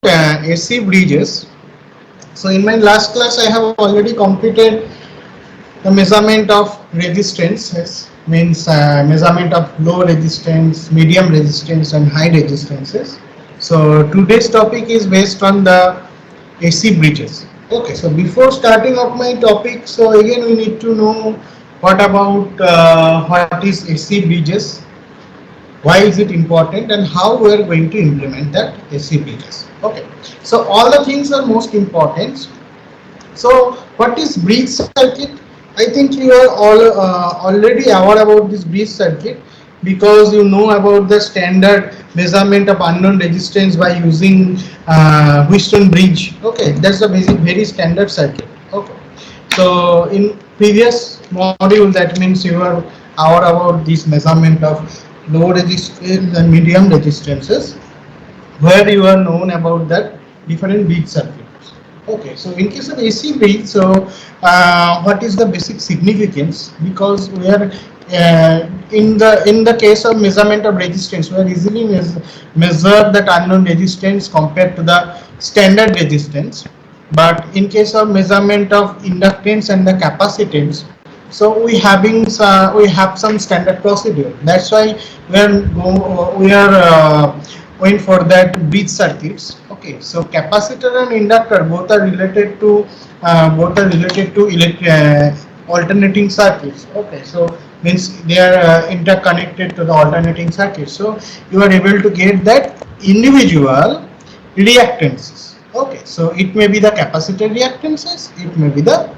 AC bridges. So in my last class I have already completed the measurement of resistances, means measurement of low resistance, medium resistance and high resistances. So today's topic is based on the AC bridges. Okay, so before starting of my topic, so again we need to know what about what is AC bridges, why is it important, and how we are going to implement that AC bridges. Okay, so all the things are most important. So what is bridge circuit? I think you are all already aware about this bridge circuit because you know about the standard measurement of unknown resistance by using Wheatstone bridge. Okay, that's a basic, very standard circuit. Okay, so in previous module, that means you are aware about this measurement of low resistance and medium resistances, where you are known about that different bridge circuits. Okay, so in case of AC bridge, so what is the basic significance? Because we are in the case of measurement of resistance, we are easily measure that unknown resistance compared to the standard resistance. But in case of measurement of inductance and the capacitance, so we have some standard procedure. That's why we are going for that bridge circuits. Okay, so capacitor and inductor both are related to alternating circuits. Okay, so means they are interconnected to the alternating circuit. So you are able to get that individual reactances. Okay, so it may be the capacitor reactances, it may be the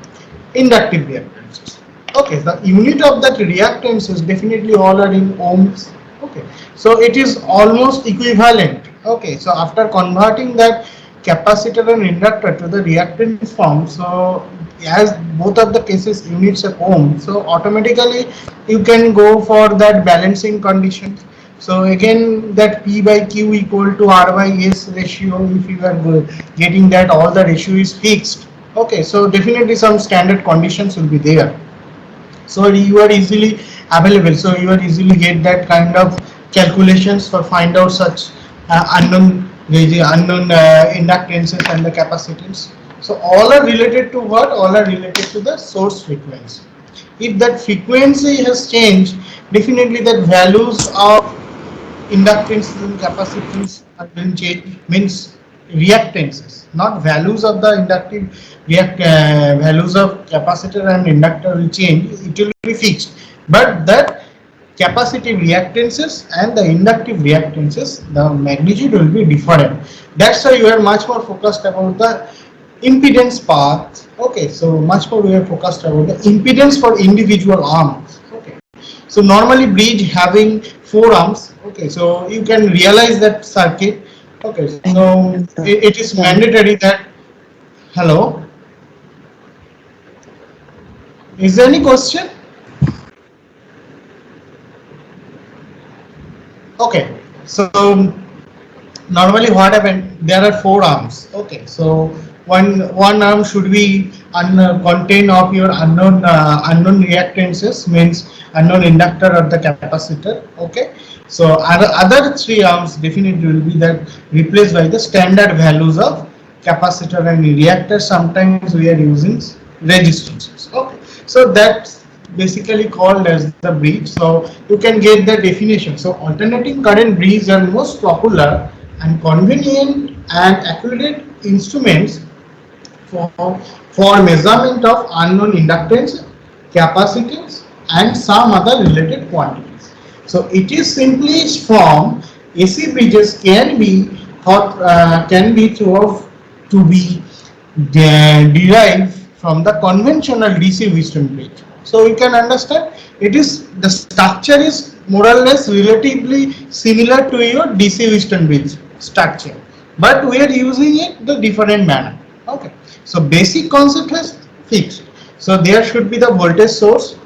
inductive reactances. Okay, the unit of that reactance is definitely all are in ohms. Okay, so it is almost equivalent. Okay, so after converting that capacitor and inductor to the reactance form, so as both of the cases units are ohm, so automatically you can go for that balancing condition. So again, that P by Q equal to R by S ratio, if you are getting that all the ratio is fixed. Okay, so definitely some standard conditions will be there. So you are easily available, so you are easily get that kind of calculations for find out such unknown inductances and the capacitance. So all are related to what? All are related to the source frequency. If that frequency has changed, definitely that values of inductance and capacitance are going to change, means reactances, not values of the inductive values of capacitor and inductor will change, it will be fixed, but that capacitive reactances and the inductive reactances, the magnitude will be different. That's why you are much more focused about the impedance part. Okay, so much more we are focused about the impedance for individual arms. Okay, so normally bridge having 4 arms. Okay, so you can realize that circuit. Okay, so it is mandatory that. Hello, is there any question? Okay, so normally what happened, there are 4 arms. Okay, so one arm should be contain of your unknown reactances, means unknown inductor or the capacitor. Okay, so other 3 arms definitely will be that replaced by the standard values of capacitor and reactor. Sometimes we are using resistances. Okay, so that's basically called as the bridge. So you can get the definition. So alternating current bridges are most popular and convenient and accurate instruments for, for measurement of unknown inductance, capacitance and some other related quantities. So it is simply form. AC bridges can be thought to be derived from the conventional DC Wheatstone bridge. So you can understand it is the structure is more or less relatively similar to your DC Wheatstone bridge structure, but we are using it the different manner. Okay, so basic concept is fixed. So there should be the voltage source.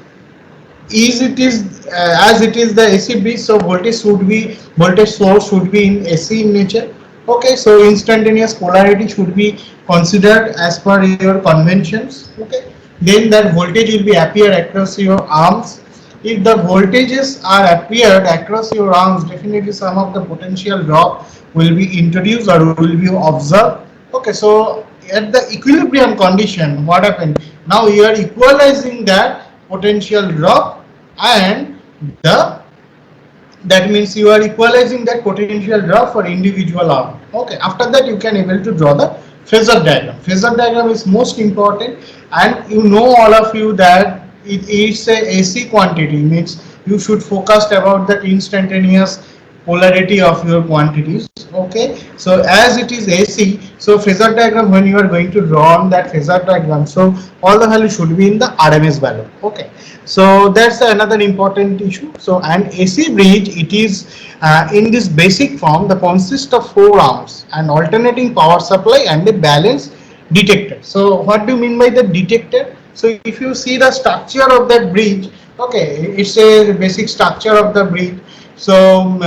Is it is as it is the AC bridge, so voltage source should be in AC in nature. Okay, so instantaneous polarity should be considered as per your conventions. Okay, then that voltage will be appear across your arms. if the voltages are appeared across your arms, definitely some of the potential drop will be introduced or will be observed. Okay, so at the equilibrium condition, what happened? Now you are equalizing that potential drop, and the that means you are equalizing that potential drop for individual arm. Okay, after that you can able to draw the phasor diagram. Phasor diagram is most important, and you know, all of you, that it is a AC quantity, means you should focus about that instantaneous polarity of your quantities. Okay, so as it is AC, so phasor diagram, when you are going to draw on that phasor diagram, so all the value should be in the RMS value. Okay, so that's another important issue. So an AC bridge, it is in this basic form, the consist of four arms, an alternating power supply and a balanced detector. So what do you mean by the detector? So if you see the structure of that bridge, okay, it's a basic structure of the bridge. So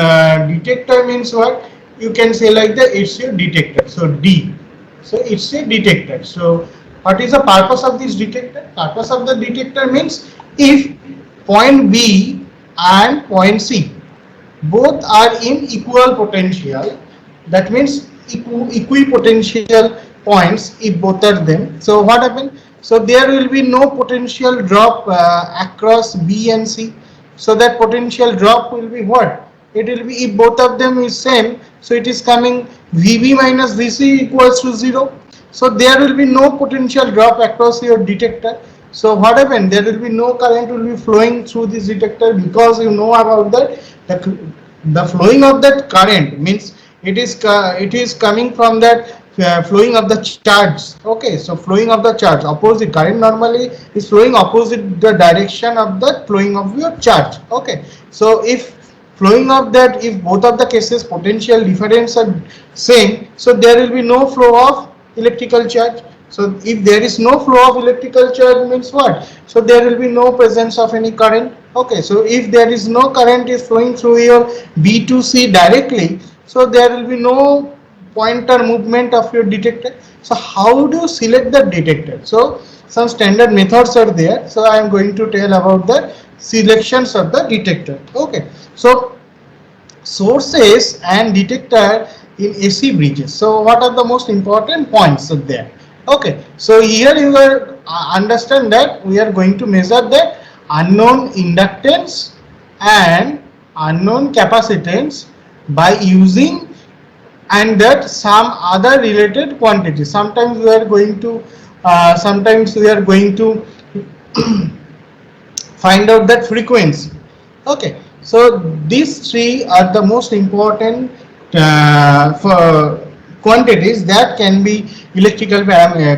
detector means what? You can say like that, it's a detector. So D. So it's a detector. So what is the purpose of this detector? Purpose of the detector means if point B and point C both are in equal potential, that means equipotential points, if both are them, so what happens? So there will be no potential drop across B and C. So that potential drop will be what? It will be, if both of them is same, so it is coming VB minus VC equals to 0. So there will be no potential drop across your detector. So what happened? There will be no current will be flowing through this detector, because you know about that the flowing of that current means it is coming from that flowing of the charge. Okay, so flowing of the charge, opposite current normally is flowing opposite the direction of the flowing of your charge. Okay, so if flowing of that, if both of the cases potential difference are same, so there will be no flow of electrical charge. So if there is no flow of electrical charge means what? So there will be no presence of any current. Okay, so if there is no current is flowing through your B to C directly, so there will be no pointer movement of your detector. So how do you select the detector? So some standard methods are there. So I am going to tell about the selections of the detector. Okay, so sources and detector in AC bridges. So what are the most important points of there? Okay, so here you are understand that we are going to measure the unknown inductance and unknown capacitance by using, and that some other related quantities. Sometimes we are going to find out that frequency. Okay, so these three are the most important for quantities that can be electrical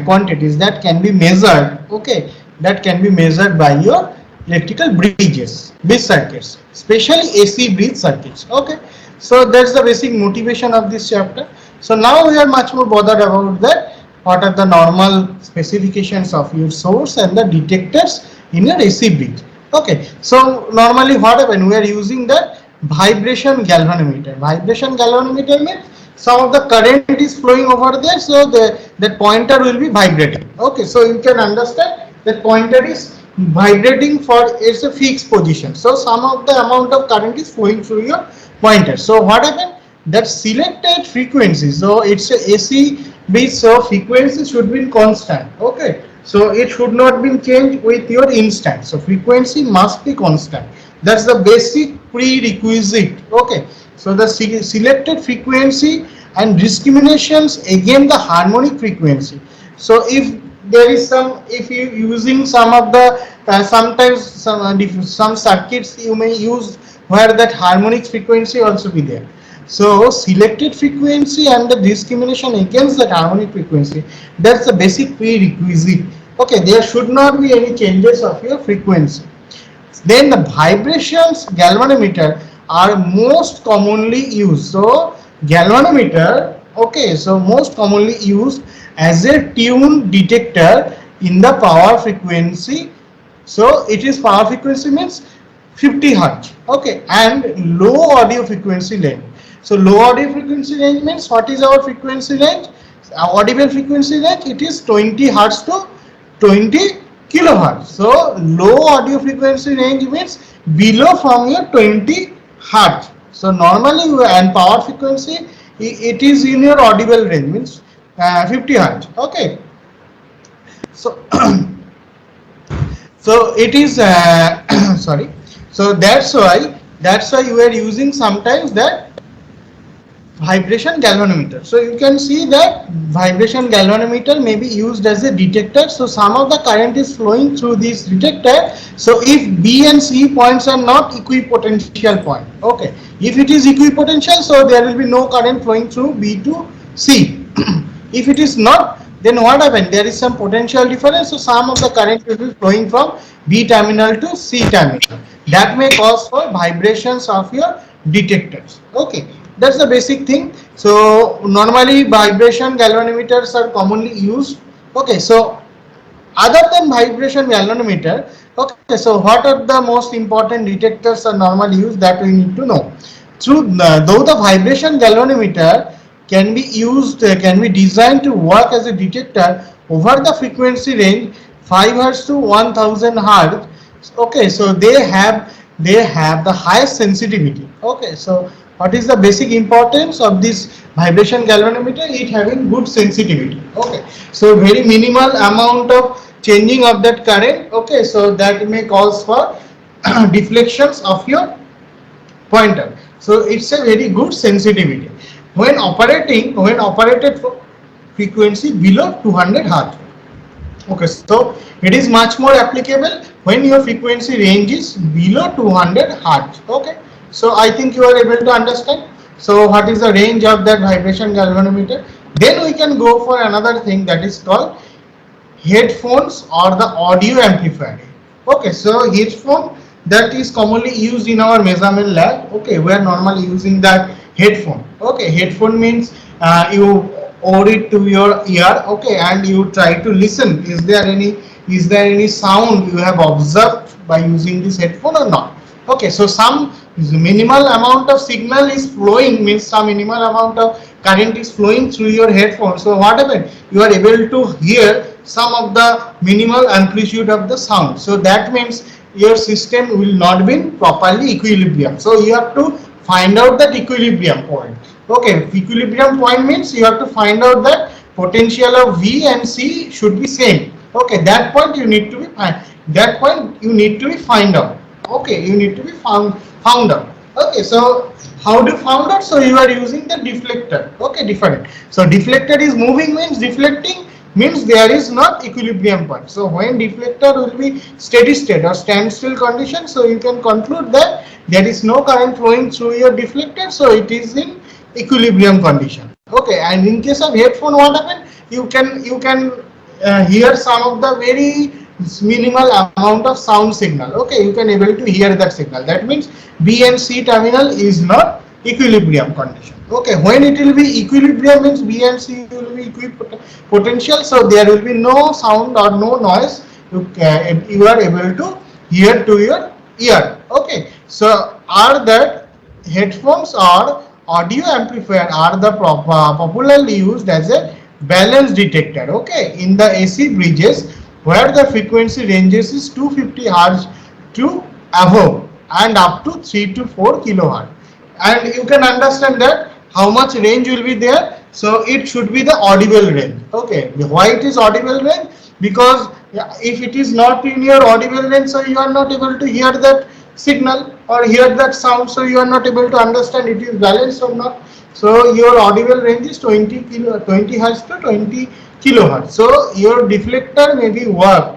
quantities that can be measured. Okay, that can be measured by your electrical bridges, bridge circuits, especially AC bridge circuits. Okay, so that's the basic motivation of this chapter. So now we are much more bothered about that, what are the normal specifications of your source and the detectors in your AC bridge. Okay, so normally what happen, we are using the vibration galvanometer. Vibration galvanometer means some of the current is flowing over there, so that pointer will be vibrating. Okay, so you can understand that pointer is vibrating for it's a fixed position, so some of the amount of current is flowing through your pointer. So what happened, that selected frequency, so it's a AC bridge, so frequency should be constant. Okay, so it should not be changed with your instant, so frequency must be constant. That's the basic prerequisite. Okay, so the selected frequency and discriminations, again the harmonic frequency. So if there is some, if you using some of the sometimes some circuits you may use where that harmonic frequency also be there. So selected frequency and the discrimination against that harmonic frequency, that's the basic prerequisite. Okay, there should not be any changes of your frequency. Then the vibrations galvanometer are most commonly used. So galvanometer, okay, so most commonly used as a tune detector in the power frequency. So it is power frequency means 50 hertz. Okay, and low audio frequency range. So low audio frequency range means what is our frequency range? Audible frequency range, it is 20 hertz to 20 kilohertz. So low audio frequency range means below from your 20 hertz. So normally and power frequency it is in your audible range, means 50 hertz. Okay, so so it is sorry, so that's why you are using sometimes that vibration galvanometer. So you can see that vibration galvanometer may be used as a detector. So some of the current is flowing through this detector. So if B and C points are not equipotential point, okay, if it is equipotential, so there will be no current flowing through B to C. If it is not, then what happens? There is some potential difference, so some of the current will be flowing from B terminal to C terminal. That may cause for vibrations of your detectors. Okay, that's the basic thing. So normally vibration galvanometers are commonly used. Okay, so other than vibration galvanometer, okay, so what are the most important detectors are normally used, that we need to know. Though the vibration galvanometer can be used, can be designed to work as a detector over the frequency range 5 hertz to 1000 hertz. Okay, so they have the highest sensitivity. Okay, so what is the basic importance of this vibration galvanometer? It having good sensitivity. Okay, so very minimal amount of changing of that current. Okay, so that may cause for deflections of your pointer. So it's a very good sensitivity when operated for frequency below 200 hertz. Okay, so it is much more applicable when your frequency range is below 200 hertz. Okay, so I think you are able to understand. So what is the range of that vibration galvanometer? Then we can go for another thing, that is called headphones or the audio amplifier. Okay, so headphone, that is commonly used in our measurement lab. Okay, we are normally using that headphone. Okay, headphone means you or it to your ear. Okay, and you try to listen, is there any sound you have observed by using this headphone or not. Okay, so some minimal amount of signal is flowing, means some minimal amount of current is flowing through your headphone. So what happened, you are able to hear some of the minimal amplitude of the sound. So that means your system will not be in properly equilibrium. So you have to find out that equilibrium point. Okay, equilibrium point means you have to find out that potential of V and C should be same. Okay, that point you need to be find out. Okay, you need to be found out. Okay, so how do you found out? So you are using the deflector. Okay, different. So deflector is moving, means deflecting means there is not equilibrium point. So when deflector will be steady state or standstill condition, so you can conclude that there is no current flowing through your deflector, so it is in equilibrium condition. Okay, and in case of headphone, what happen? You can hear some of the very minimal amount of sound signal. Okay, you can able to hear that signal. That means B and C terminal is not equilibrium condition. Okay, when it will be equilibrium means B and C will be equipotential, so there will be no sound or no noise. You are able to hear to your ear. Okay, so are that headphones or audio amplifier are the popularly used as a balance detector. Okay, in the AC bridges where the frequency ranges is 250 hertz to above and up to 3 to 4 kilohertz. And you can understand that how much range will be there. So it should be the audible range. Okay, why it is audible range? Because if it is not in your audible range, so you are not able to hear that signal or hear that sound, so you are not able to understand it is balanced or not. So your audible range is 20 hertz to 20 kilohertz. So your deflector may be work,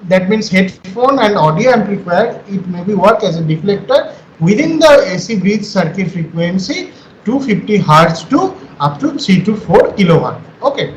that means headphone and audio amplifier, it may be work as a deflector within the AC bridge circuit frequency 250 hertz to up to 3 to 4 kilohertz. Okay,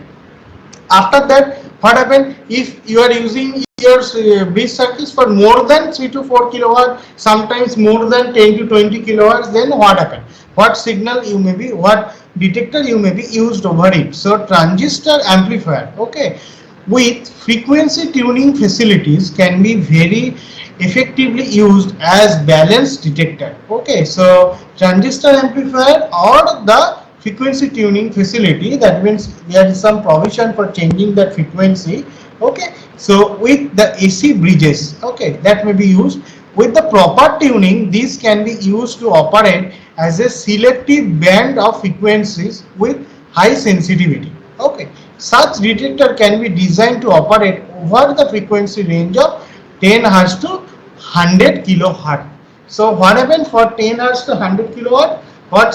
after that what happen, if you are using your bridge circuits for more than 3 to 4 kilohertz, sometimes more than 10 to 20 kilohertz, then what happen, what signal you may be, what detector you may be used over it. So transistor amplifier, okay, with frequency tuning facilities can be very effectively used as balance detector. Okay, so transistor amplifier or the frequency tuning facility, that means there is some provision for changing that frequency. Okay, so with the AC bridges, okay, that may be used With the proper tuning, these can be used to operate as a selective band of frequencies with high sensitivity. Okay, such detector can be designed to operate over the frequency range of 10 Hz to 100 kilohertz. So what happens for 10 Hz to 100 kilowatt? What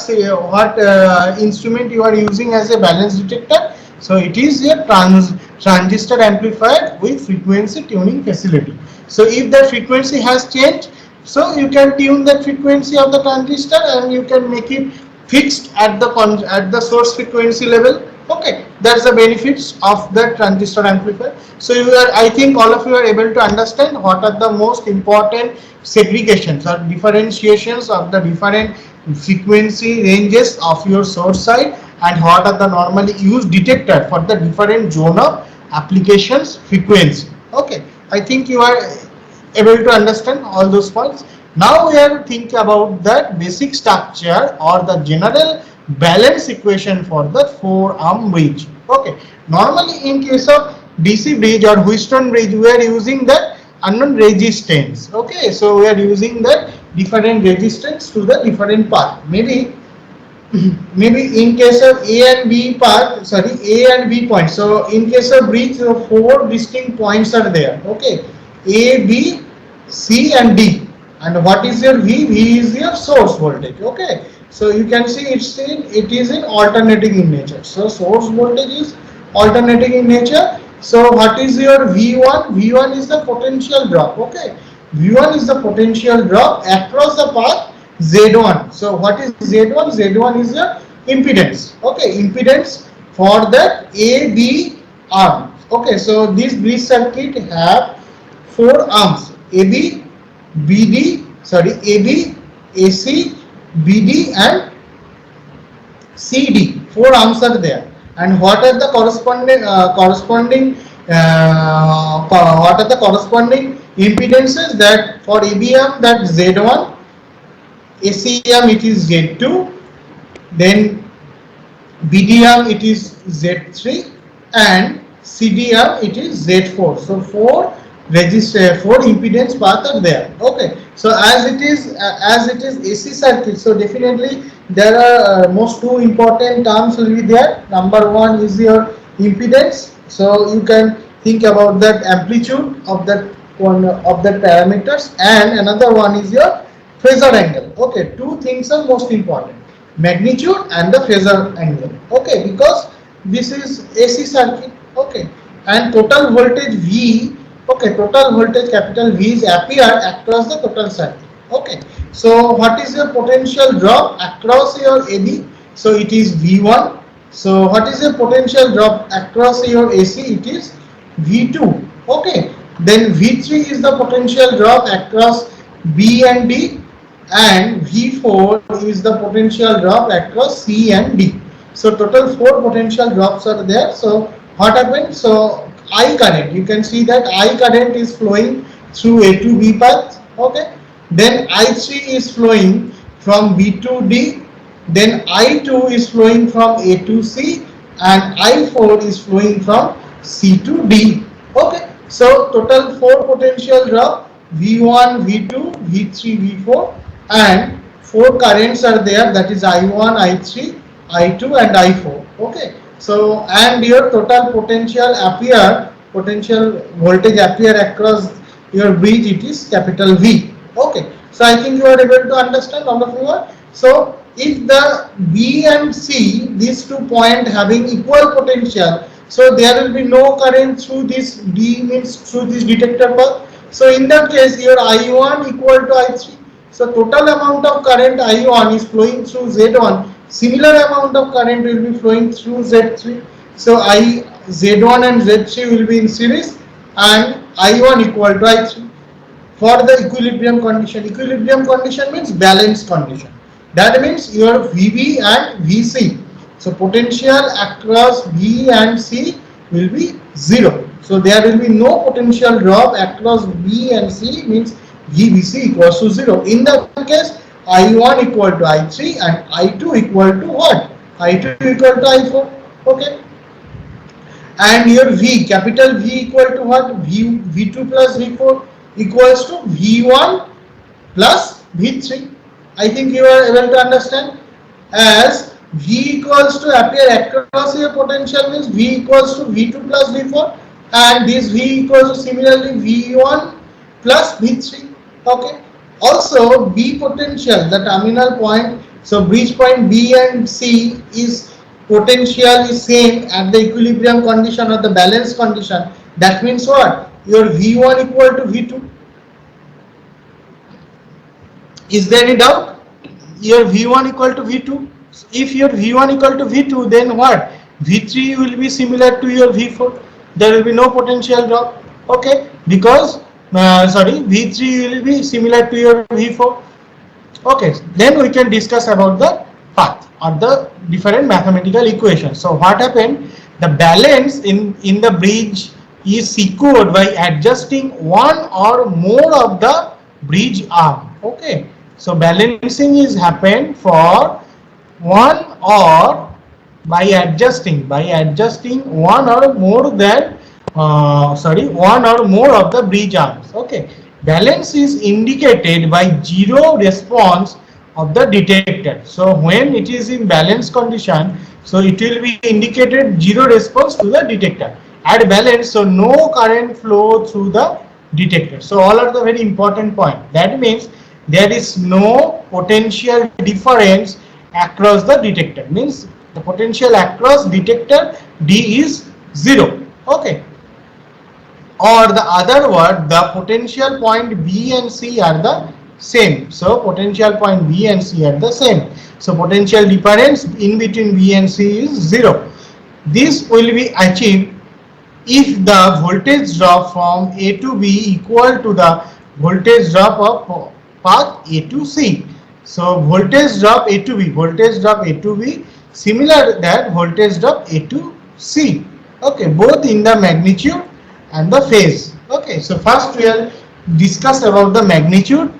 instrument you are using as a balance detector? So it is a transistor amplifier with frequency tuning facility. So if the frequency has changed, so you can tune the frequency of the transistor and you can make it fixed at the source frequency level. Okay, that's the benefits of the transistor amplifier. So I think all of you are able to understand what are the most important segregations or differentiations of the different frequency ranges of your source side, and what are the normally used detector for the different zone of applications frequency. Okay, I think you are able to understand all those points. Now we are thinking about the basic structure or the general balance equation for the 4-arm bridge. Okay, normally in case of DC bridge or Wheatstone bridge, we are using the unknown resistance. Okay, so we are using the different resistance to the different path. Maybe in case of A and B path, sorry, A and B points. So in case of bridge, 4 distinct points are there. Okay, A, B, C and D. And what is your V? V is your source voltage. Okay, so you can see it is in alternating in nature. So source voltage is alternating in nature. So what is your V1? V1 is the potential drop. Okay, V1 is the potential drop across the path Z1. So what is Z1? Z1 is your impedance. Okay, impedance for that A, B arm. Okay, so this bridge circuit have 4 arms: AB, BD, sorry, AB, AC, BD and CD. 4 arms are there. And what are the corresponding impedances? That for AB arm, that Z1, ACM it is Z2, then BDM it is Z3 and CDM it is Z4. So 4 impedance path are there. Okay, so as it is AC circuit, so definitely there are most 2 important terms will be there. Number 1 is your impedance, so you can think about that amplitude of that one of the parameters, and another one is your phasor angle. Okay, 2 things are most important: magnitude and the phasor angle. Okay, because this is AC circuit. Okay, and total voltage V. Okay, total voltage capital V is appear across the total circuit. Okay, so what is your potential drop across your AB? So it is V1. So what is your potential drop across your AC? It is V2. Okay, then V3 is the potential drop across B and D, and V4 is the potential drop across C and D. So total 4 potential drops are there. So what happens? So I current, you can see that I current is flowing through A to B path. Okay, then I3 is flowing from B to D, then I2 is flowing from A to C, and I4 is flowing from C to D. Okay, so total 4 potential drop: V1, V2, V3, V4, and 4 currents are there, that is I1, I3, I2 and I4. Okay, so and your total potential voltage appear across your bridge, it is capital V. Okay, so I think you are able to understand, all of you are. So if the B and C, these 2 points having equal potential, so there will be no current through this D, means through this detector path. So in that case your I1 equal to I3. So total amount of current I1 is flowing through Z1. Similar amount of current will be flowing through Z3. So Z1 and Z3 will be in series, and I1 equal to I3. For the equilibrium condition, equilibrium condition means balance condition. That means your VB and VC. So potential across B and C will be 0. So there will be no potential drop across B and C, means VBC equals to 0. In that case, I1 equal to I3 and I2 equal to what? I2 equal to I4. Okay. And your V, capital V equal to what? V2 plus V4 equals to V1 plus V3. I think you are able to understand. As V equals to appear across your potential means V equals to V2 plus V4, and this V equals to similarly V1 plus V3. Okay. Also B potential, the terminal point, so bridge point B and C is potential is same at the equilibrium condition or the balance condition. That means what? Your V1 equal to V2. Is there any doubt? Your V1 equal to V2. If your V1 equal to V2, then what? V3 will be similar to your V4. There will be no potential drop. Okay, because V3 will be similar to your V4. Okay, then we can discuss about the path or the different mathematical equations. So what happened? The balance in the bridge is secured by adjusting one or more of the bridge arm. Okay, so balancing is happened for one or by adjusting one or more than one or more of the bridge arms. Okay, balance is indicated by zero response of the detector. So when it is in balance condition, so it will be indicated zero response to the detector. At balance, so no current flow through the detector. So all are the very important point. That means there is no potential difference across the detector. Means the potential across detector D is 0. Okay. Or the other word, the potential point B and C are the same. So potential point B and C are the same. So potential difference in between B and C is 0. This will be achieved if the voltage drop from A to B equal to the voltage drop of path A to C. So voltage drop A to B, similar that voltage drop A to C. Okay, both in the magnitude and the phase. Okay, so first we will discuss about the magnitude,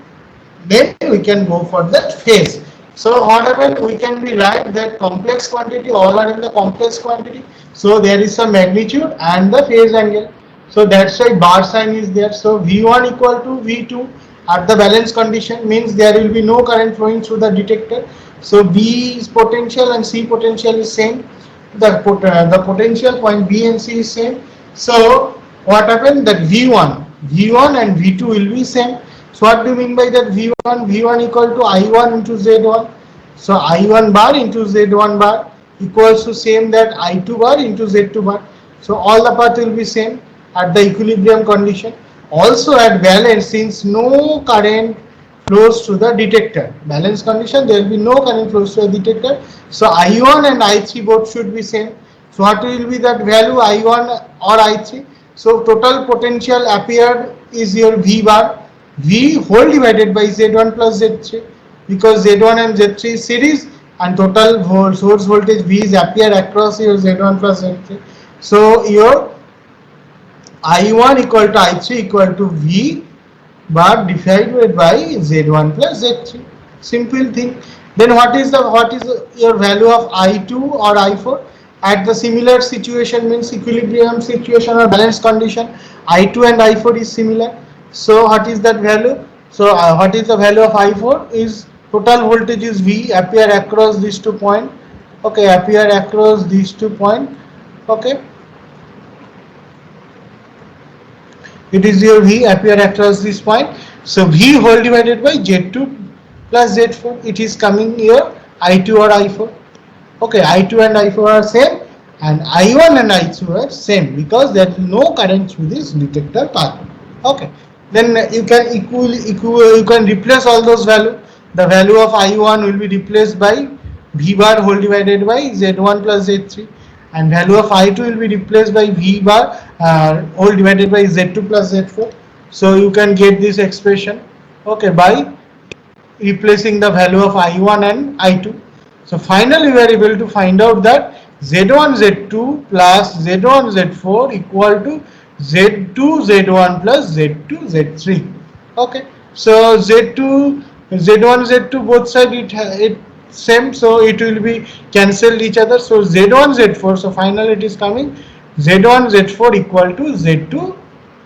then we can go for the phase. So what happened? We can be write that complex quantity, all are in the complex quantity. So there is some magnitude and the phase angle. So that's why bar sign is there. So V1 equal to V2 at the balance condition means there will be no current flowing through the detector. So B is potential and C potential is same. The potential point B and C is same. So what happened? That V1 and V2 will be same. So what do you mean by that V1? V1 equal to I1 into Z1. So I1 bar into Z1 bar equals to same that I2 bar into Z2 bar. So all the path will be same at the equilibrium condition. Also at balance, since no current flows to the detector, balance condition, there will be no current flows to the detector. So I1 and I3 both should be same. So what will be that value I1 or I3? So total potential appeared is your V bar, V whole divided by Z1 plus Z3, because Z1 and Z3 is series and total source voltage V is appear across your Z1 plus Z3. So your I1 equal to I3 equal to V bar divided by Z1 plus Z3. Simple thing. Then what is your value of I2 or I4? At the similar situation means equilibrium situation or balance condition, I2 and I4 is similar. So what is that value? So what is the value of I4 is total voltage is V appear across these 2 points. Okay, appear across these 2 points. Okay. It is your V appear across this point. So V whole divided by Z2 plus Z4. It is coming here I2 or I4. Okay, I2 and I4 are same and I1 and I2 are same because there is no current through this detector path. Okay, then you can replace all those values. The value of I1 will be replaced by V bar whole divided by Z1 plus Z3, and value of I2 will be replaced by V bar whole divided by Z2 plus Z4. So you can get this expression, okay, by replacing the value of I1 and I2. So finally we are able to find out that Z1 Z2 plus Z1 Z4 equal to Z2 Z1 plus Z2 Z3. Okay, so Z1 Z2 both side it same, so it will be cancelled each other. So Z1 Z4, so finally it is coming Z1 Z4 equal to Z2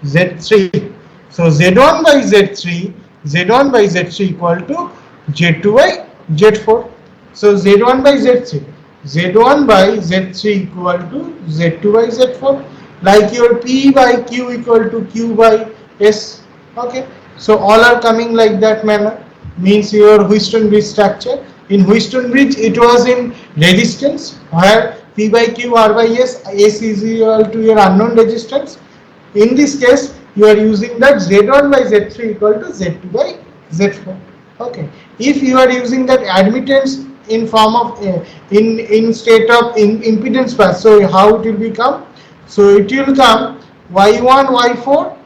Z3. So Z1 by Z3 Z1 by Z3 equal to Z2 by Z4. So Z1 by Z3, Z1 by Z3 equal to Z2 by Z4, like your P by Q equal to Q by S. Okay, so all are coming like that manner, means your Wheatstone bridge structure. In Wheatstone bridge it was in resistance, where P by Q, R by S is equal to your unknown resistance. In this case, you are using that Z1 by Z3 equal to Z2 by Z4. Okay. If you are using that admittance in form of in state of impedance path, so how it will become? So it will come Y1 Y4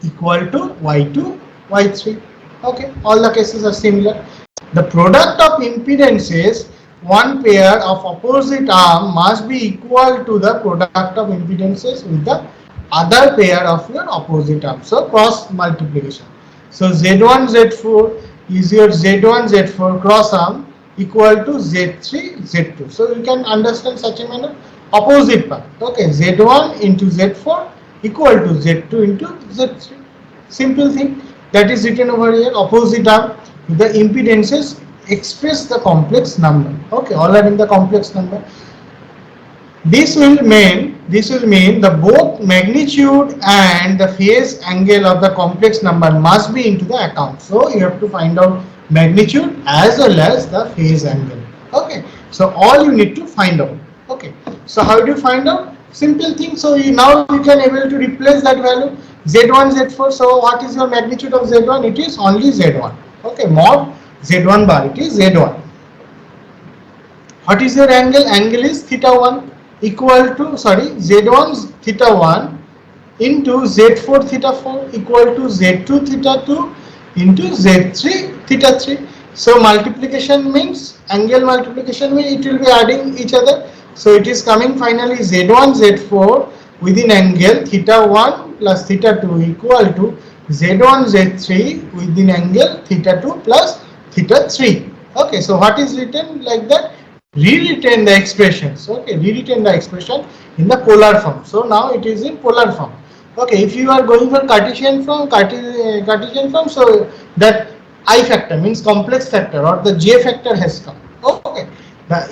equal to Y2 Y3. Okay. All the cases are similar. The product of impedances, one pair of opposite arm must be equal to the product of impedances with the other pair of your opposite arm. So cross multiplication. So Z1 Z4 is your Z1 Z4 cross arm equal to Z3 Z2. So you can understand such a manner. Opposite path. Okay, Z1 into Z4 equal to Z2 into Z3. Simple thing that is written over here. Opposite arm, the impedances express the complex number. Okay, all are in the complex number. This will mean the both magnitude and the phase angle of the complex number must be into the account. So you have to find out magnitude as well as the phase angle. Okay, so all you need to find out. Okay, so how do you find out? Simple thing. So now you can able to replace that value Z1 Z4. So what is your magnitude of Z1? It is only Z1. Okay, mod Z1 bar, it is Z1. What is your angle? Angle is theta 1 equal to, Z1 theta 1 into Z4 theta 4 equal to Z2 theta 2 into Z3 theta 3. So multiplication means, angle multiplication means it will be adding each other. So it is coming finally Z1 Z4 within angle theta 1 plus theta 2 equal to Z1 Z3 within angle theta 2 plus theta 3. Okay, so what is written like that? Rewritten the expressions. Okay, rewritten the expression in the polar form. So now it is in polar form. Okay, if you are going for Cartesian form, so that I factor means complex factor or the J factor has come. Okay, the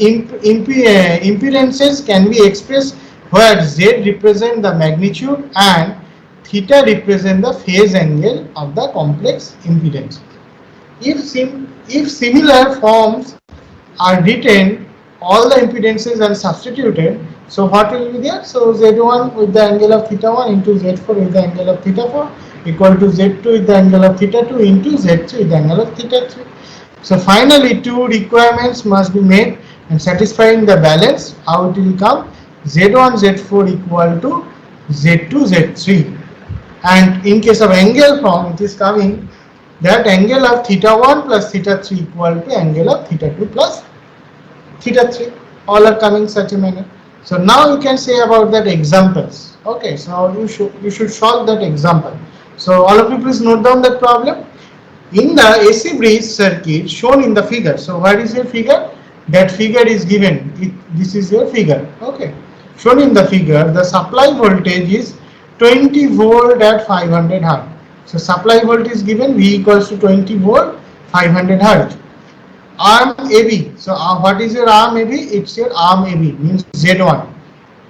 impedances can be expressed where Z represent the magnitude and theta represent the phase angle of the complex impedance. If similar forms are written, all the impedances are substituted, so what will be there? So Z1 with the angle of theta 1 into Z4 with the angle of theta 4 equal to Z2 with the angle of theta 2 into Z3 with the angle of theta 3. So finally two requirements must be made and satisfying the balance. How it will come? Z1 Z4 equal to Z2 Z3, and in case of angle form it is coming that angle of theta 1 plus theta 3 equal to angle of theta 2 plus theta 3. All are coming such a manner. So now you can say about that examples. Okay, so you should solve that example. So all of you please note down that problem. In the AC bridge circuit shown in the figure. So what is your figure? That figure is given. This is your figure. Okay, shown in the figure, the supply voltage is 20 volt at 500 Hz. So supply voltage is given, V equals to 20 volt, 500 Hz. Arm AB. So what is your arm AB? It's your arm AB, means Z1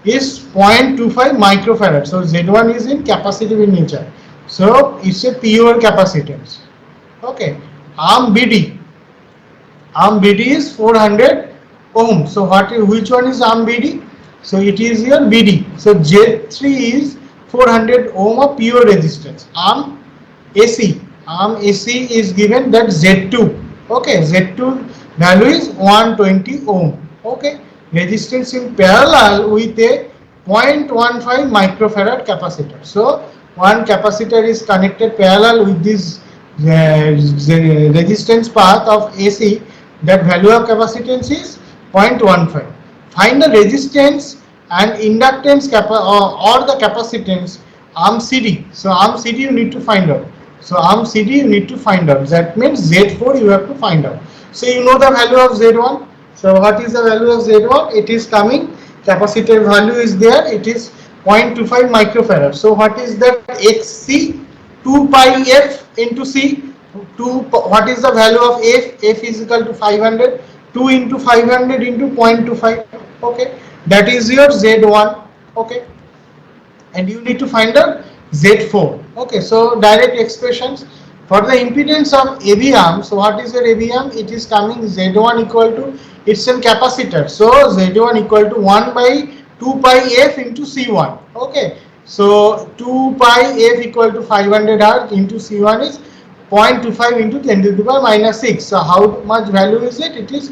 is 0.25 microfarad. So Z1 is in capacitive in nature. So it's a pure capacitance. Okay. Arm BD. Arm BD is 400 ohm. So which one is arm BD? So it is your BD. So Z3 is 400 ohm of pure resistance. Arm AC. Arm AC is given that Z2. Okay, Z2 value is 120 ohm. Okay, resistance in parallel with a 0.15 microfarad capacitor. So one capacitor is connected parallel with this resistance path of AC. That value of capacitance is 0.15. Find the resistance and inductance or the capacitance arm CD. So arm CD you need to find out. So arm CD you need to find out. That means Z4 you have to find out. So you know the value of Z1. So what is the value of Z1? It is coming. Capacitor value is there. It is 0.25 microfarad. So what is that? XC2 2 pi f into c. What is the value of f? F is equal to 500. 2 into 500 into 0.25. Okay, that is your Z1. Okay, and you need to find out Z4. Okay, so direct expressions for the impedance of AB arm. So what is your AB arm? It is coming Z1 equal to, it's a capacitor. So Z1 equal to 1 by 2 pi f into C1. Okay, so 2 pi f equal to 500 R into C1 is 0.25 into 10 to the power minus 6. So how much value is it? It is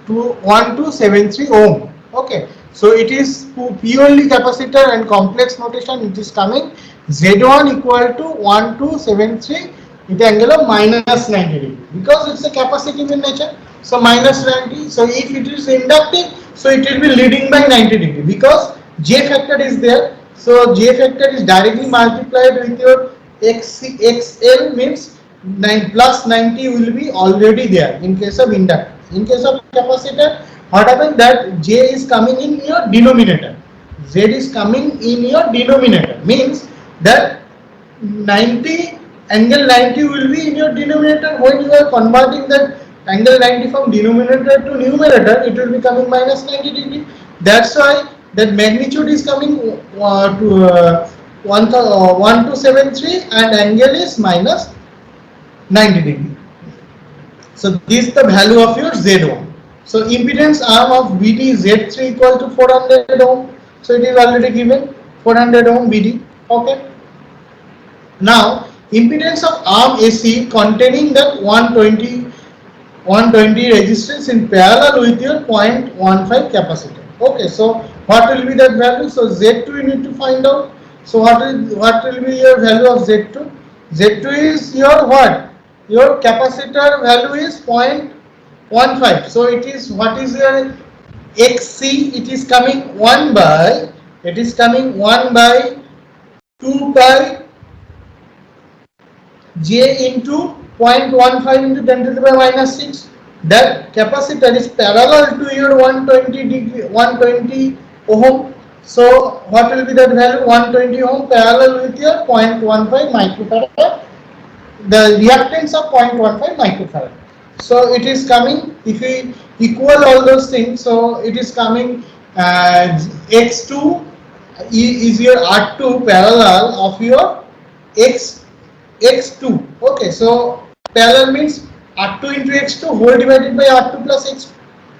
1273 ohm. Okay, so it is purely capacitor and complex notation. It is coming Z1 equal to 1273 with angle of minus 90 degree, because it's a capacitive in nature. So minus 90. So if it is inductive, so it will be leading by 90 degree, because J factor is there. So J factor is directly multiplied with your XL, means 9 plus 90 will be already there in case of inductor. In case of capacitor, what happens, that J is coming in your denominator. Z is coming in your denominator, means that 90 angle 90 will be in your denominator. When you are converting that angle 90 from denominator to numerator, it will be coming minus 90 degree. That's why that magnitude is coming to 1273 and angle is minus 90 degree. So this is the value of your Z1. So impedance arm of BD Z3 equal to 400 ohm. So it is already given 400 ohm BD. Okay. Now impedance of arm AC containing that 120 resistance in parallel with your 0.15 capacitor. Okay. So what will be that value? So Z2 you need to find out. So what will be your value of Z2? Z2 is your what? Your capacitor value is 0.15. So it is, what is your XC? It is coming 1 by 2 pi J into 0.15 into 10 to the power minus 6. That capacitor is parallel to your 120 ohm. So what will be that value? 120 ohm parallel with your 0.15 microfarad, the reactance of 0.15 microfarad. So it is coming, if we equal all those things, so it is coming X2 is your R2 parallel of your X2. Okay, so parallel means R2 into X2 whole divided by R2 plus X2.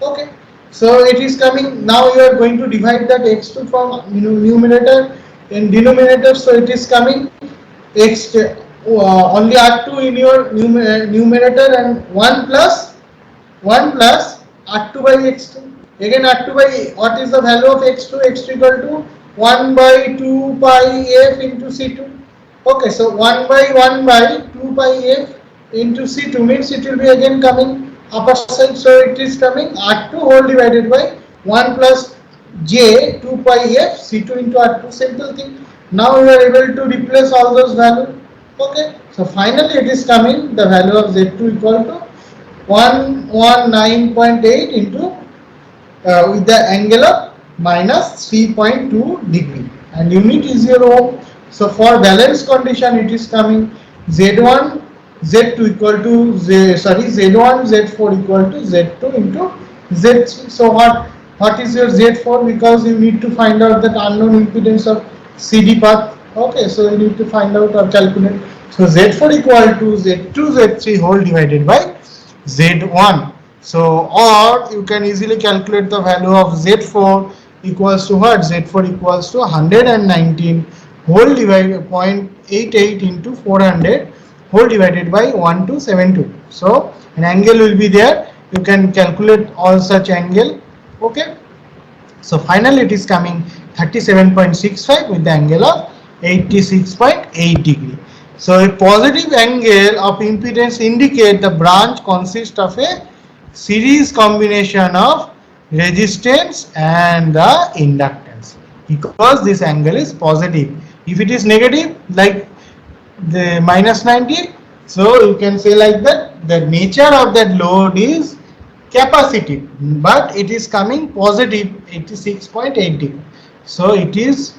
Okay, so it is coming, now you are going to divide that X2 from numerator and denominator. So it is coming X only R2 in your numerator and 1 plus R2 by X2. Again R2 by, what is the value of X2? X2 equal to 1 by 2 pi f into C2. Okay, so 1 by 2 pi f into C2 means it will be again coming upper side. So it is coming R2 whole divided by 1 plus J 2 pi f C2 into R2. Simple thing. Now we are able to replace all those values. Okay, so finally it is coming the value of Z2 equal to 119.8 into with the angle of minus 3.2 degree, and unit is your ohm. So for balance condition it is coming Z1 Z2 equal to Z1 Z4 equal to Z2 into Z3. So what is your Z4? Because you need to find out that unknown impedance of CD path. Okay, so you need to find out or calculate. So Z4 equal to Z2 Z3 whole divided by Z1. So, or you can easily calculate the value of Z4 equals to what? Z4 equals to 119 whole divided 0.88 into 400 whole divided by 1272. So an angle will be there. You can calculate all such angle. Okay. So finally it is coming 37.65 with the angle of 86.8 degree. So a positive angle of impedance indicate the branch consists of a series combination of resistance and the inductance, because this angle is positive. If it is negative like the minus 90, so you can say like that the nature of that load is capacitive, but it is coming positive 86.8 degree. So it is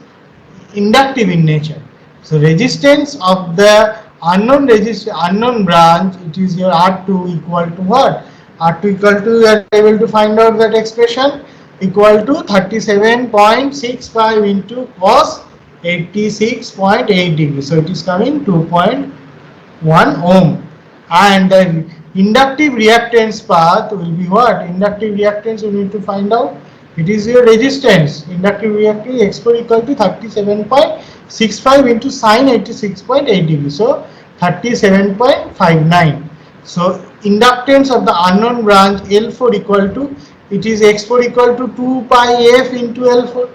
inductive in nature. So resistance of the unknown branch, it is your R2 equal to what? R2 equal to, you are able to find out that expression, equal to 37.65 into cos 86.8 degrees. So it is coming 2.1 ohm. And the inductive reactance path will be what? Inductive reactance you need to find out. It is your resistance. Inductive reactance x4 equal to 37.65 into sine 86.8 degrees. So 37.59. So inductance of the unknown branch L4 equal to, it is x4 equal to 2 pi f into L4.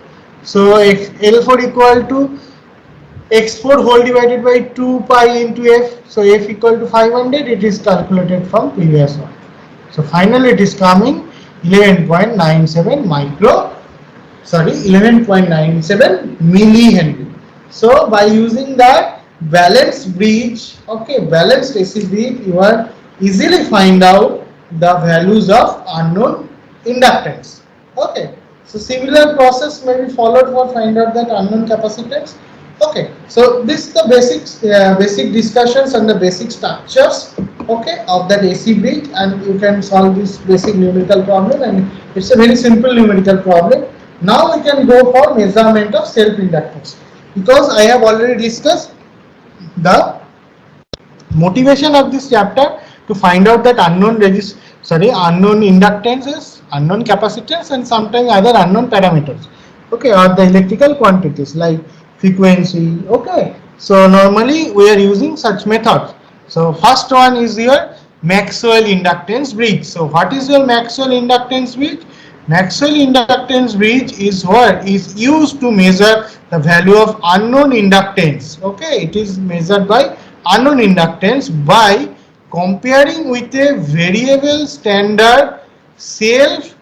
So L4 equal to x4 whole divided by 2 pi into f. So f equal to 500. It is calculated from previous one. So finally it is coming 11.97 11.97 millihenry. So by using that balanced bridge, okay, balanced AC bridge, you are easily find out the values of unknown inductance. Okay, so similar process may be followed for find out that unknown capacitance. Okay, so this is the basic discussions and the basic structures, okay, of that AC bridge, and you can solve this basic numerical problem, and it's a very simple numerical problem. Now we can go for measurement of self inductance, because I have already discussed the motivation of this chapter to find out that unknown inductances, unknown capacitance, and sometimes other unknown parameters, okay, or the electrical quantities like frequency. Okay, so normally we are using such methods. So first one is your Maxwell inductance bridge. So what is your Maxwell inductance bridge? Maxwell inductance bridge is what is used to measure the value of unknown inductance. Okay, it is measured by unknown inductance by comparing with a variable standard self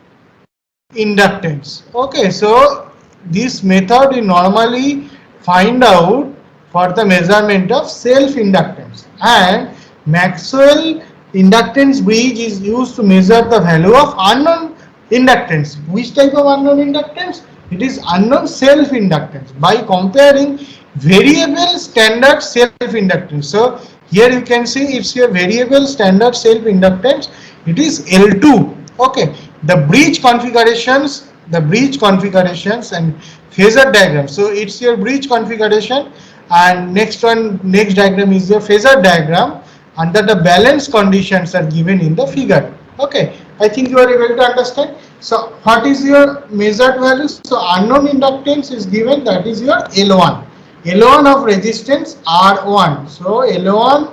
inductance. Okay, so this method we normally find out for the measurement of self inductance, and Maxwell inductance bridge is used to measure the value of unknown inductance. Which type of unknown inductance? It is unknown self inductance by comparing variable standard self inductance. So here you can see it's your variable standard self inductance. It is L2. Okay, the bridge configurations and phasor diagram. So it's your bridge configuration, and next diagram is your phasor diagram under the balance conditions are given in the figure. Okay, I think you are able to understand. So what is your measured value? So unknown inductance is given, that is your L1 of resistance R1. So L1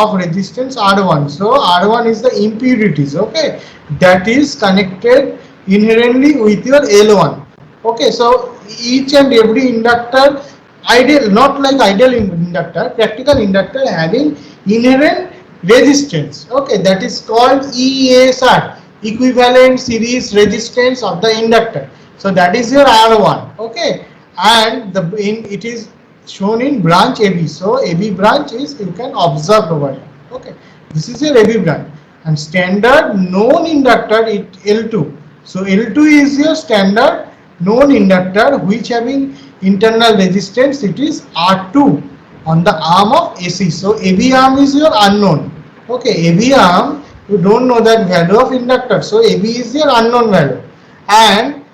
of resistance R1. So R1 is the impurities, okay, that is connected inherently with your L1. Okay, so each and every inductor, ideal, not like ideal inductor, practical inductor having inherent resistance, okay, that is called ESR, equivalent series resistance of the inductor. So that is your R1, okay, and it is shown in branch AB. So AB branch is, you can observe over here. Okay, this is your AB branch, and standard known inductor it L2. So L2 is your standard known inductor which having internal resistance, it is R2 on the arm of AC. So AB arm is your unknown. Okay, AB arm, you don't know that value of inductor, so AB is your unknown value and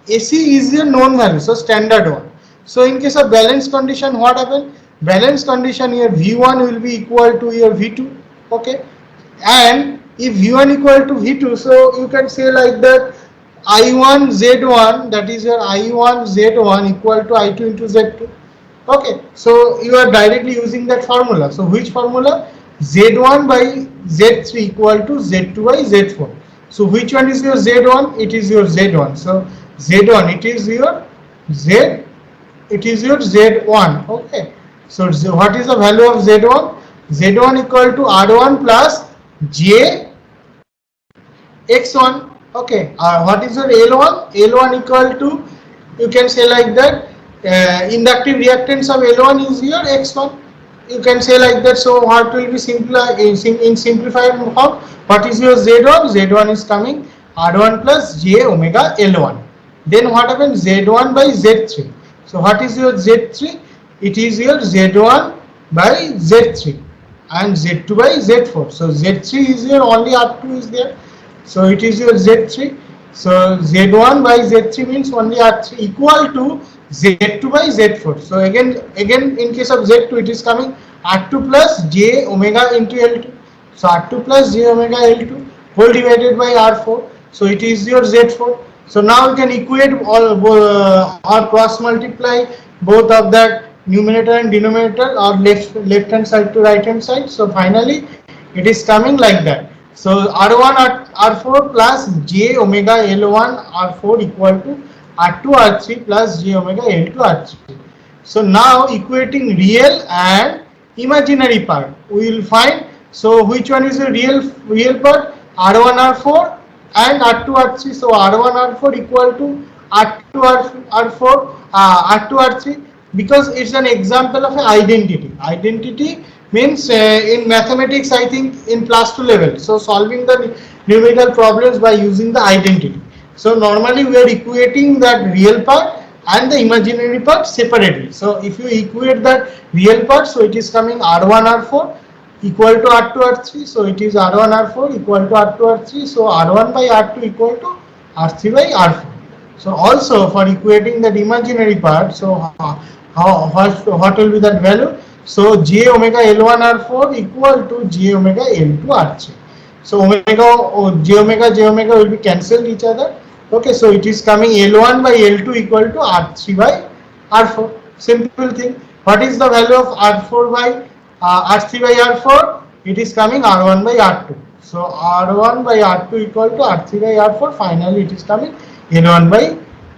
AC is your known value, so standard one. So in case of balance condition, what happen? Balance condition, your V1 will be equal to your V2. Okay, and if V1 equal to V2, so you can say like that I1 Z1, that is your I1 Z1 equal to I2 into Z2. Okay, so you are directly using that formula. So which formula? Z1 by Z3 equal to Z2 by Z4. So which one is your Z1? It is your Z1. So Z1, it is your Z1. Okay, so what is the value of Z1? Z1 equal to R1 plus J X1. Okay, what is your L1? L1 equal to, you can say like that, inductive reactance of L1 is your X1. You can say like that. So what will be simplified in simplified form? What is your Z1? Z1 is coming R1 plus J omega L1. Then what happens? Z1 by Z3. So what is your Z3? It is your Z1 by Z3 and Z2 by Z4. So Z3 is here, only R2 is there. So it is your Z3. So Z1 by Z3 means only R3 equal to Z2 by Z4. So again in case of Z2 it is coming R2 plus J omega into L2. So R2 plus J omega L2 whole divided by R4. So it is your Z4. So now we can equate all or cross multiply both of that numerator and denominator or left hand side to right hand side. So finally it is coming like that. So R1 R4 plus J omega L1 R4 equal to R2 R3 plus J omega L2 R3. So now equating real and imaginary part we will find. So which one is the real part? R1 R4 and R2 R3. So R1 R4 equal to R2 R4 R2 R3, because it's an example of an identity. Identity means in mathematics, I think in plus 2 level. So solving the numerical problems by using the identity. So normally we are equating that real part and the imaginary part separately. So if you equate that real part, so it is coming R1 R4 equal to R2 R3. So it is R1 R4 equal to R2 R3. So R1 by R2 equal to R3 by R4. So also for equating that imaginary part, so what will be that value? So J omega L1 R4 equal to J omega L2 R3. So J omega will be cancelled each other. Okay, so it is coming L1 by L2 equal to R3 by R4. Simple thing. What is the value of R4 by R3 by R4? It is coming R1 by R2. So R1 by R2 equal to R3 by R4. Finally, it is coming L1 by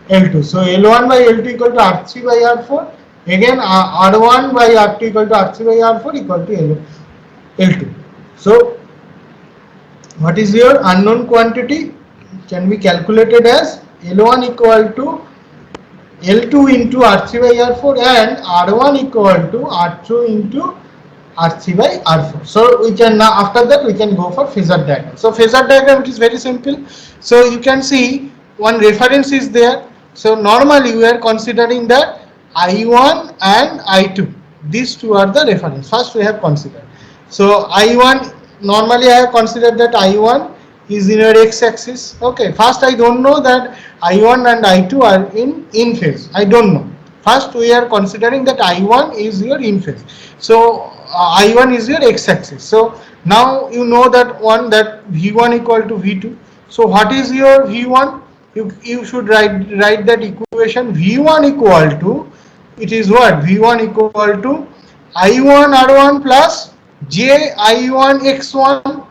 L2. So L1 by L2 equal to R3 by R4. Again, R1 by R2 equal to R3 by R4 equal to L2. So what is your unknown quantity? Can be calculated as L1 equal to L2 into R3 by R4 and R1 equal to R2 into R3 by R4. So we can now, after that we can go for phasor diagram. So phasor diagram, it is very simple. So you can see one reference is there. So normally we are considering that I1 and I2. These two are the reference. First we have considered. So I1, normally I have considered that I1 is in your x-axis. Okay, first I don't know that I1 and I2 are in phase. I don't know. First we are considering that I1 is your in phase. So I1 is your x-axis. So now you know that V1 equal to V2. So what is your V1? You should write that equation. V1 equal to, it is what? V1 equal to I1 R1 plus J I1 X1.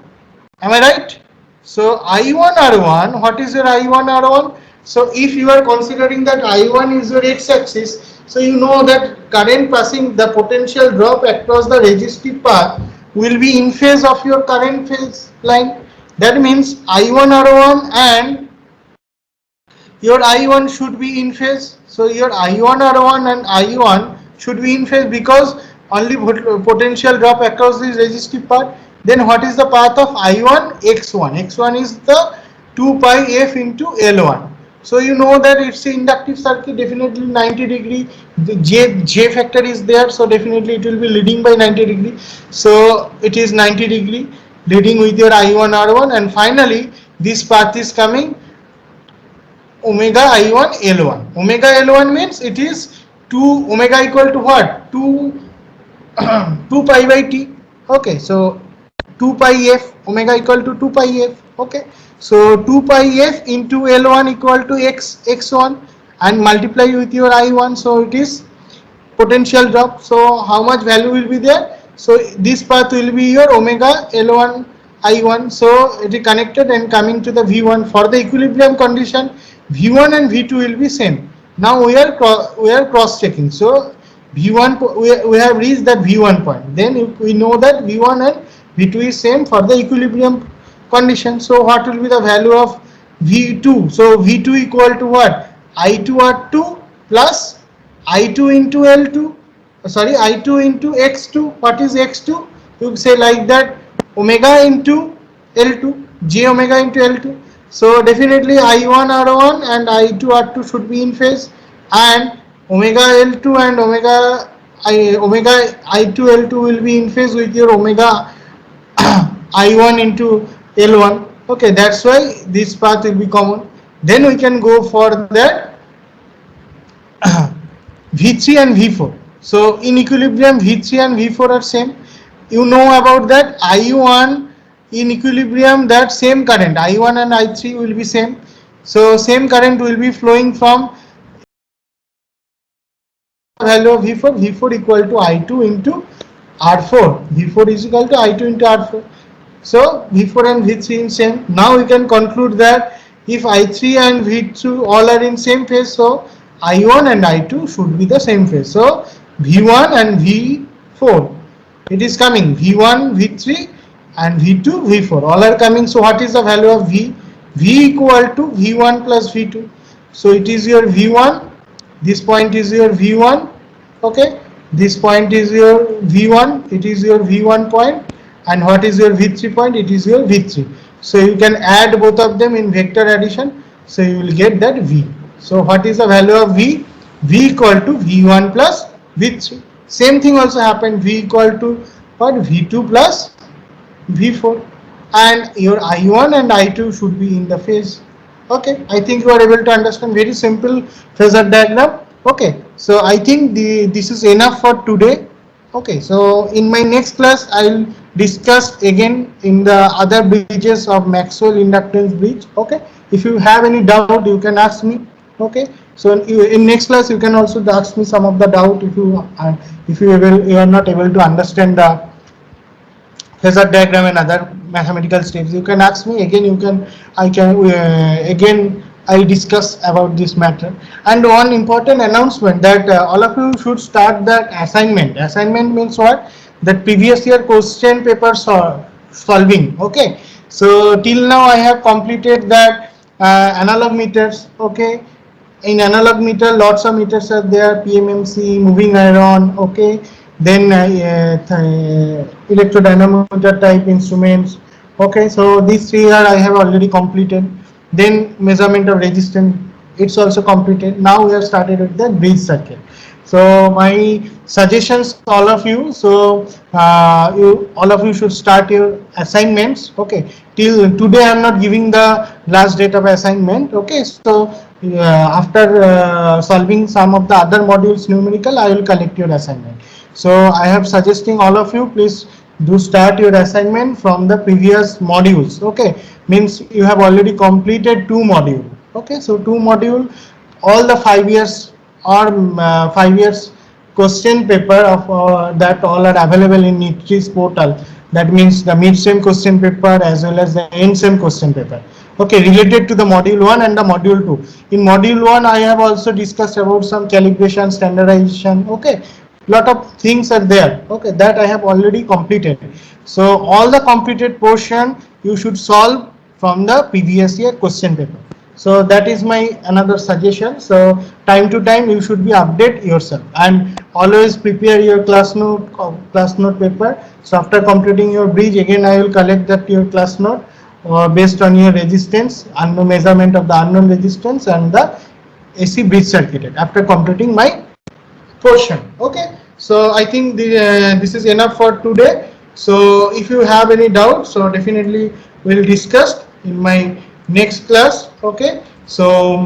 Am I right? So I1 R1, what is your I1 R1? So if you are considering that I1 is your x-axis, so you know that current passing, the potential drop across the resistive path will be in phase of your current phase line. That means I1 R1 and your I1 should be in phase. So your I1 R1 and I1 should be in phase because only potential drop across this resistive path. Then what is the path of I1? X1. X1 is the 2 pi f into L1. So you know that it's an inductive circuit, definitely 90 degree. The J factor is there, so definitely it will be leading by 90 degree. So it is 90 degree leading with your I1 R1, and finally this path is coming omega I1 L1. Omega L1 means it is 2 omega equal to what? 2 pi by t. Okay, so 2 pi f, omega equal to 2 pi f. Okay, so 2 pi f into L1 equal to x1 and multiply with your I1. So it is potential drop. So how much value will be there? So this path will be your omega L1 I1. So it is connected and coming to the V1. For the equilibrium condition, V1 and V2 will be same. Now we are cross checking. So V1, we have reached that V1 point. Then we know that V1 and V2 is same for the equilibrium condition. So what will be the value of V2? So V2 equal to what? I2 R2 plus I2 into L2. Sorry, I2 into X2. What is X2? You say like that, omega into L2, J omega into L2. So definitely I1 R1 and I2 R2 should be in phase, and omega L2 and omega omega I2 L2 will be in phase with your omega I1 into L1. Okay, that's why this path will be common. Then we can go for that V3 and V4. So in equilibrium, V3 and V4 are same. You know about that I1 in equilibrium, that same current I1 and I3 will be same. So same current will be flowing from value of V4. V4 equal to I2 into R4. V4 is equal to I2 into R4. So V4 and V3 in same. Now we can conclude that if I3 and V2 all are in same phase, so I1 and I2 should be the same phase. So V1 and V4, it is coming V1, V3 and V2, V4 all are coming. So what is the value of V? V equal to V1 plus V2. So it is your V1, this point is your V1, okay, this point is your V1, it is your V1 point, and what is your V3 point? It is your V3. So you can add both of them in vector addition, so you will get that V. So what is the value of V? V equal to V1 plus V3. Same thing also happened, V equal to what? V2 plus V4, and your I1 and I2 should be in the phase. Okay, I think you are able to understand, very simple phasor diagram. Okay, so I think this is enough for today. Okay, so in my next class I will discuss again in the other bridges of Maxwell inductance bridge. Okay, if you have any doubt you can ask me. Okay, so in next class you can also ask me some of the doubt if you are not able to understand the phasor diagram and other mathematical steps. You can ask me again. Again I discuss about this matter. And one important announcement that all of you should start that assignment. Assignment means what? That previous year question paper solving. Okay. So till now I have completed that analog meters. Okay. In analog meter, lots of meters are there: PMMC, moving iron. Okay. Then electrodynamometer type instruments. Okay, so these three are I have already completed. Then measurement of resistance, it's also completed. Now we have started with the bridge circuit. So my suggestions to all of you, so all of you should start your assignments. Okay, till today I am not giving the last date of assignment. Okay, so after solving some of the other modules numerical, I will collect your assignment. So I have suggesting all of you, please do start your assignment from the previous modules. Okay, means you have already completed 2 modules. Okay, so 2 module, all the 5 years or 5 years question paper of that all are available in NEET portal. That means the mid-sem question paper as well as the end-sem question paper. Okay, related to the module 1 and the module 2. In module 1 I have also discussed about some calibration, standardization. Okay, lot of things are there. Okay, that I have already completed. So all the completed portion you should solve from the previous year question paper. So that is my another suggestion. So time to time you should be update yourself and always prepare your class note paper. So after completing your bridge, again I will collect that your class note based on your resistance, unknown measurement of the unknown resistance and the AC bridge circuit after completing my portion. Okay, so I think this is enough for today. So if you have any doubts, so definitely we'll discuss in my next class. Okay, so